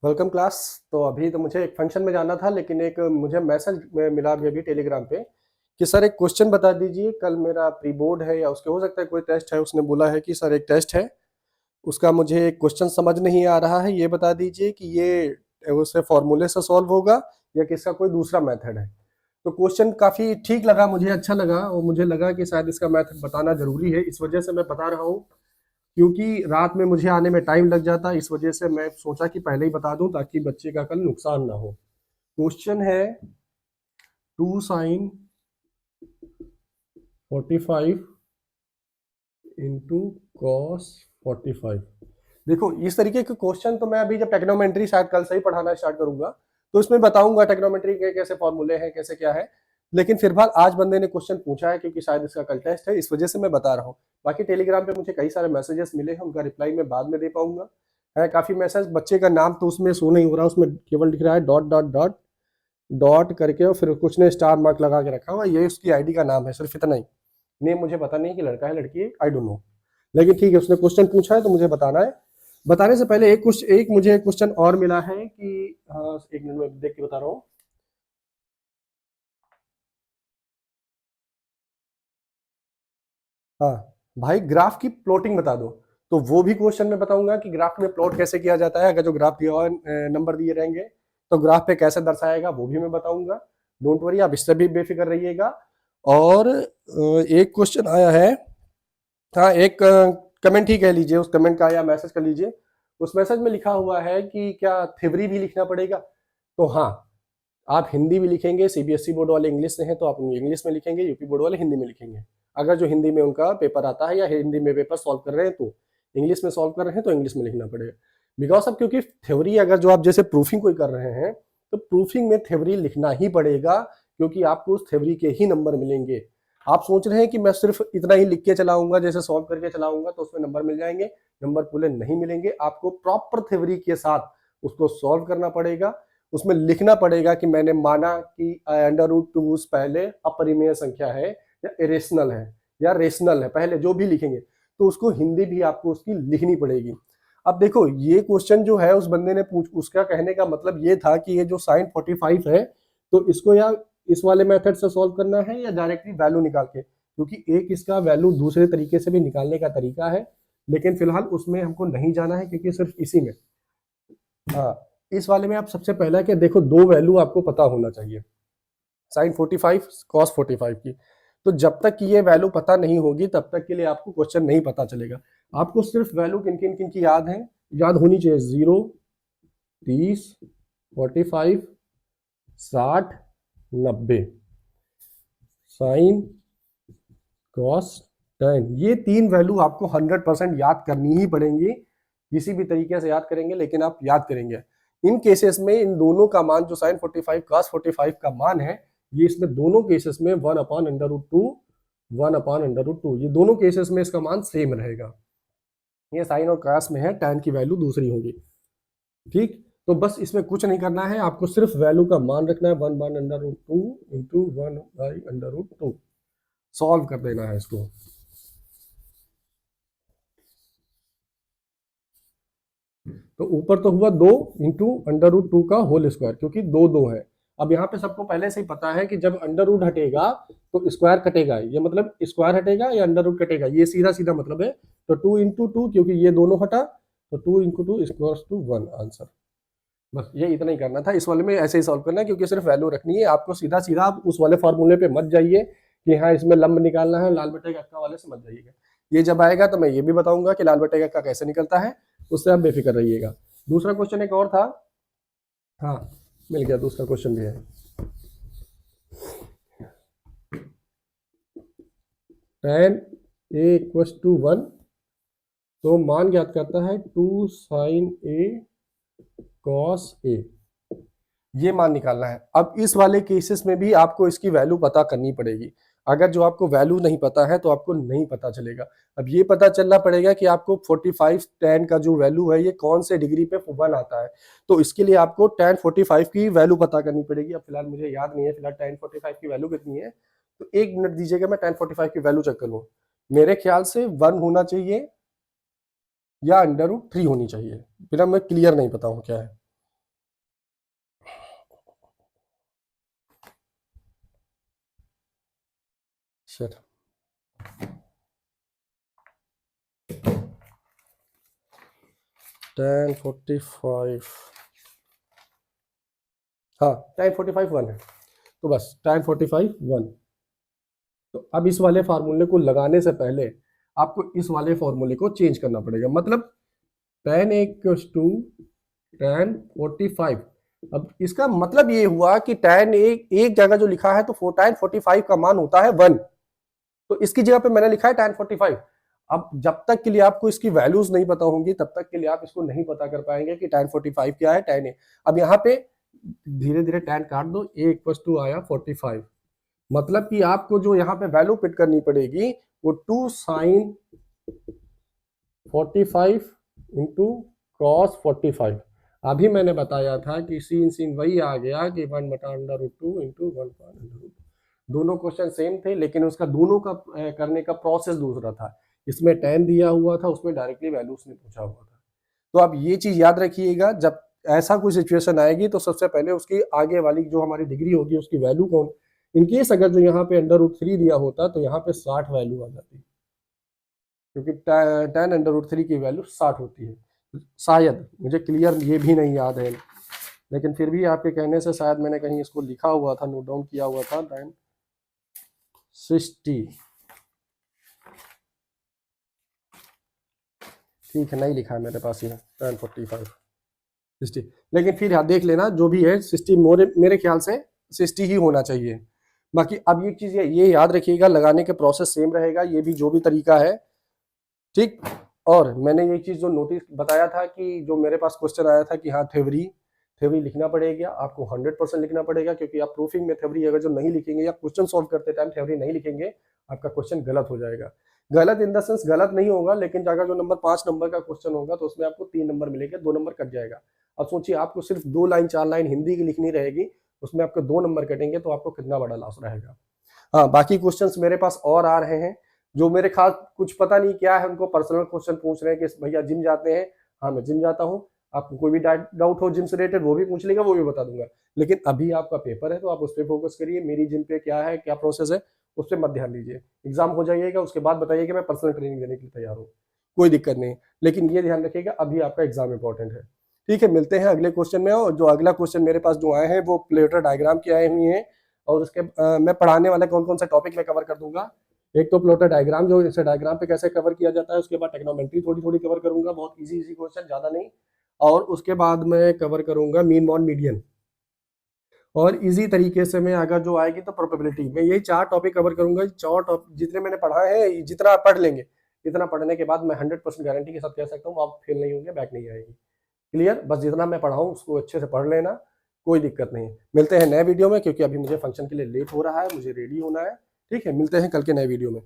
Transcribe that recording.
Welcome class. तो अभी तो मुझे एक फंक्शन में जाना था, लेकिन एक मुझे मैसेज मिला अभी टेलीग्राम पे कि सर एक क्वेश्चन बता दीजिए। कल मेरा प्री बोर्ड है या उसके हो सकता है कोई टेस्ट है। उसने बोला है कि सर एक टेस्ट है, उसका मुझे एक क्वेश्चन समझ नहीं आ रहा है, ये बता दीजिए कि ये उससे फॉर्मूले से सॉल्व होगा या किसका कोई दूसरा मेथड है। तो क्वेश्चन काफ़ी ठीक लगा, मुझे अच्छा लगा, और मुझे लगा कि शायद इसका मेथड बताना जरूरी है, इस वजह से मैं बता रहा हूँ। क्योंकि रात में मुझे आने में टाइम लग जाता, इस वजह से मैं सोचा कि पहले ही बता दूं ताकि बच्चे का कल नुकसान ना हो। क्वेश्चन है 2 sin 45 इंटू कॉस 45। देखो इस तरीके के क्वेश्चन तो मैं अभी जब टेक्नोमेट्री शायद कल से ही पढ़ाना स्टार्ट करूंगा तो इसमें बताऊंगा टेक्नोमेट्री के कैसे फॉर्मूले हैं, कैसे क्या है। लेकिन फिलहाल आज बंदे ने क्वेश्चन पूछा है क्योंकि शायद इसका कल टेस्ट है, इस वजह से मैं बता रहा हूँ। बाकी टेलीग्राम पे मुझे कई सारे मैसेजेस मिले हैं, उनका रिप्लाई मैं बाद में दे पाऊंगा। है काफी मैसेज, बच्चे का नाम तो उसमें शो नहीं हो रहा, उसमें केवल लिख रहा है डॉट डॉट डॉट डॉट करके, और फिर कुछ ने स्टार मार्क लगा के रखा हुआ, ये उसकी आईडी का नाम है, सिर्फ इतना ही। नेम मुझे पता नहीं कि लड़का है लड़की है, आई डोंट नो। लेकिन ठीक है, उसने क्वेश्चन पूछा है तो मुझे बताना है। बताने से पहले एक मुझे क्वेश्चन और मिला है कि हाँ, एक मिनट में देख के बता रहा हूँ। हाँ भाई, ग्राफ की प्लॉटिंग बता दो। तो वो भी क्वेश्चन में बताऊंगा कि ग्राफ में प्लॉट कैसे किया जाता है। अगर जो ग्राफ दिया हुआ नंबर दिए रहेंगे तो ग्राफ पे कैसे दर्शाएगा वो भी मैं बताऊंगा। डोंट वरी, आप इससे भी बेफिक्र रहिएगा। और एक क्वेश्चन आया है, हाँ एक कमेंट ही कह लीजिए, उस कमेंट का या मैसेज कर लीजिए। उस मैसेज में लिखा हुआ है कि क्या थ्योरी भी लिखना पड़ेगा। तो हाँ, आप हिंदी भी लिखेंगे, सीबीएसई बोर्ड वाले इंग्लिश से हैं तो आप इंग्लिश में लिखेंगे, यूपी बोर्ड वाले हिंदी में लिखेंगे। अगर जो हिंदी में उनका पेपर आता है या हिंदी में पेपर सॉल्व कर रहे हैं तो इंग्लिश में सॉल्व कर रहे हैं तो इंग्लिश में लिखना पड़ेगा। बिकॉज अब क्योंकि थ्योरी अगर जो आप जैसे प्रूफिंग कोई कर रहे हैं तो प्रूफिंग में थ्योरी लिखना ही पड़ेगा, क्योंकि आपको उस थ्योरी के ही नंबर मिलेंगे। आप सोच रहे हैं कि मैं सिर्फ इतना ही लिख के चलाऊंगा, जैसे सॉल्व करके चलाऊंगा तो उसमें नंबर मिल जाएंगे, नंबर पूरे नहीं मिलेंगे। आपको प्रॉपर थ्योरी के साथ उसको सॉल्व करना पड़ेगा, उसमें लिखना पड़ेगा कि मैंने माना कि √2 पहले अपरिमेय संख्या है या इरेशनल है या रेशनल है, पहले जो भी लिखेंगे तो उसको हिंदी भी आपको उसकी लिखनी पड़ेगी। अब देखो ये क्वेश्चन जो है उस बंदे ने उसका कहने का मतलब ये था कि ये जो sin 45 है तो इसको या इस वाले मेथड से सॉल्व करना है या डायरेक्टली वैल्यू निकाल के, क्योंकि एक इसका वैल्यू दूसरे तरीके से भी निकालने का तरीका है, लेकिन फिलहाल उसमें हमको नहीं जाना है क्योंकि सिर्फ इसी में। हाँ, इस वाले में आप सबसे पहला क्या देखो, दो वैल्यू आपको पता होना चाहिए, sin 45 cos 45 की। तो जब तक कि ये वैल्यू पता नहीं होगी तब तक के लिए आपको क्वेश्चन नहीं पता चलेगा। आपको सिर्फ वैल्यू किन किन किन की याद है, याद होनी चाहिए, 0, 30, 45, 60, 90, साइन कॉस tan, ये तीन वैल्यू आपको 100% याद करनी ही पड़ेंगी। किसी भी तरीके से याद करेंगे लेकिन आप याद करेंगे। इन केसेस में इन दोनों का मान जो sin 45 cos 45 का मान है, ये इसमें दोनों केसेस में 1/√2 1/√2, ये दोनों केसेस में इसका मान सेम रहेगा। ये साइन और cos में है, tan की वैल्यू दूसरी होगी। ठीक, तो बस इसमें कुछ नहीं करना है, आपको सिर्फ वैल्यू का मान रखना है, 1/√2 इंटू 1/√2, सॉल्व कर देना है इसको। तो ऊपर तो हुआ 2 इंटू √2 का होल स्क्वायर, क्योंकि दो दो है। अब यहाँ पे सबको पहले से ही पता है कि जब अंडर रूट हटेगा तो स्क्वायर कटेगा, ये मतलब स्क्वायर हटेगा या अंडर रूट कटेगा, ये सीधा सीधा मतलब है। तो 2 इंटू 2, क्योंकि ये दोनों हटा, तो 2 इंटू 2 इक्वल्स टू 1 आंसर। बस ये इतना ही करना था, इस वाले में ऐसे ही सॉल्व करना है क्योंकि सिर्फ वैल्यू रखनी है आपको। सीधा सीधा आप उस वाले फॉर्मूले पे मत जाइए कि हाँ इसमें लंब निकालना है, लाल बटे अक्का वाले से मत जाइएगा। ये जब आएगा तो मैं ये भी बताऊंगा कि लाल बटे अक्का कैसे निकलता है, उससे आप बेफिक्र रहिएगा। दूसरा क्वेश्चन एक और था, हाँ मिल गया, दूसरा क्वेश्चन भी है। tan a इक्वल्स टू 1, तो मान ज्ञात करता है 2 sin a cos a, ये मान निकालना है। अब इस वाले केसेस में भी आपको इसकी वैल्यू पता करनी पड़ेगी। अगर जो आपको वैल्यू नहीं पता है तो आपको नहीं पता चलेगा। अब ये पता चलना पड़ेगा कि आपको 45 tan का जो वैल्यू है ये कौन से डिग्री पे 1 आता है। तो इसके लिए आपको tan 45 की वैल्यू पता करनी पड़ेगी। अब फिलहाल मुझे याद नहीं है फिलहाल tan 45 की वैल्यू कितनी है, तो 1 मिनट दीजिएगा, मैं tan 45 की वैल्यू चेक कर लूँ। मेरे ख्याल से 1 होना चाहिए या √3 होनी चाहिए, बिना मैं क्लियर नहीं पता हूँ क्या है। Shit. tan 45, हाँ tan 45 1 है, तो बस tan 45 1। तो अब इस वाले फार्मूले को लगाने से पहले आपको इस वाले फार्मूले को चेंज करना पड़ेगा, मतलब tan टू tan 45। अब इसका मतलब ये हुआ कि tan एक जगह जो लिखा है तो tan 45 का मान होता है 1, तो इसकी जगह पे मैंने लिखा है tan 45। अब जब तक के लिए आपको इसकी वैल्यूज नहीं पता होंगी तब तक के लिए आप इसको नहीं पता कर पाएंगे कि tan 45 क्या है tan ए। अब यहाँ पे धीरे धीरे tan काट दो, a इक्वल टू आया 45, मतलब कि आपको जो यहाँ पे वैल्यू पिट करनी पड़ेगी वो 2 sin 45 इंटू cos 45। अभी मैंने बताया था कि sin वही आ गया कि 1/√2 इंटू 1/√2। दोनों क्वेश्चन सेम थे, लेकिन उसका दोनों का करने का प्रोसेस दूसरा था। इसमें tan दिया हुआ था, उसमें डायरेक्टली वैल्यूज नहीं पूछा हुआ था। तो आप ये चीज याद रखिएगा, जब ऐसा कोई सिचुएशन आएगी तो सबसे पहले उसकी आगे वाली जो हमारी डिग्री होगी उसकी वैल्यू कौन, इनकेस अगर जो यहाँ पे √3 दिया होता तो यहाँ पे 60 वैल्यू आ जाती, क्योंकि tan √3 की वैल्यू 60 होती है। शायद, मुझे क्लियर ये भी नहीं याद है, लेकिन फिर भी आपके कहने से शायद मैंने कहीं इसको लिखा हुआ था, नोट डाउन किया हुआ था tan 60। ठीक है, नहीं लिखा है मेरे पास, ये tan 45 60, लेकिन फिर यहाँ देख लेना जो भी है 60 मेरे ख्याल से 60 ही होना चाहिए। बाकी अब ये चीज ये याद रखिएगा, लगाने के प्रोसेस सेम रहेगा, ये भी जो भी तरीका है, ठीक। और मैंने ये चीज जो नोटिस बताया था कि जो मेरे पास क्वेश्चन आया था कि हाँ थ्योरी लिखना पड़ेगा, आपको 100% लिखना पड़ेगा, क्योंकि आप प्रूफिंग में थ्योरी अगर जो नहीं लिखेंगे या क्वेश्चन सॉल्व करते टाइम थ्योरी नहीं लिखेंगे, आपका क्वेश्चन गलत हो जाएगा। गलत इन द सेंस गलत नहीं होगा, लेकिन अगर जो नंबर 5 नंबर का क्वेश्चन होगा तो उसमें आपको 3 नंबर मिलेंगे, 2 नंबर कट जाएगा। अब सोचिए आपको सिर्फ 2 लाइन 4 लाइन हिंदी की लिखनी रहेगी, उसमें आपके 2 नंबर कटेंगे, तो आपको कितना बड़ा लॉस रहेगा। हाँ, बाकी क्वेश्चंस मेरे पास और आ रहे हैं, जो मेरे खास कुछ पता नहीं क्या है, उनको पर्सनल क्वेश्चन पूछ रहे हैं कि भैया जिम जाते हैं। हाँ, मैं जिम जाता हूँ, आपको कोई भी डाउट हो जिम से रिलेटेड वो भी पूछ लेगा, वो भी बता दूंगा। लेकिन अभी आपका पेपर है तो आप उस पर फोकस करिए, मेरी जिम पे क्या है, क्या प्रोसेस है, उस पर मत ध्यान दीजिए। एग्जाम हो जाइएगा उसके बाद बताइए कि मैं पर्सनल ट्रेनिंग देने के लिए तैयार हूँ, कोई दिक्कत नहीं, लेकिन ये ध्यान रखिएगा अभी आपका एग्जाम इंपॉर्टेंट है। ठीक है, मिलते हैं अगले क्वेश्चन में। और जो अगला क्वेश्चन मेरे पास जो आए हैं वो प्लेटर डायग्राम के आए हुए हैं, और उसके मैं पढ़ाने वाले कौन कौन सा टॉपिक मैं कवर कर दूंगा। एक तो प्लॉटर डायग्राम, जो इसे डायग्राम पे कैसे कवर किया जाता है, उसके बाद टेक्नोमेट्री थोड़ी थोड़ी कवर करूंगा, बहुत इजी क्वेश्चन, ज्यादा नहीं। और उसके बाद मैं कवर करूंगा मीन मॉड मीडियन, और इजी तरीके से मैं अगर जो आएगी तो प्रोबेबिलिटी, मैं यही 4 टॉपिक कवर करूंगा। 4 टॉपिक जितने मैंने पढ़ा है, जितना आप पढ़ लेंगे, इतना पढ़ने के बाद मैं 100% गारंटी के साथ कह सकता हूँ आप फेल नहीं होंगे, बैक नहीं आएगी। क्लियर, बस जितना मैं पढ़ाऊँ उसको अच्छे से पढ़ लेना, कोई दिक्कत नहीं। मिलते हैं नए वीडियो में, क्योंकि अभी मुझे फंक्शन के लिए लेट हो रहा है, मुझे रेडी होना है। ठीक है, मिलते हैं कल के नए वीडियो में।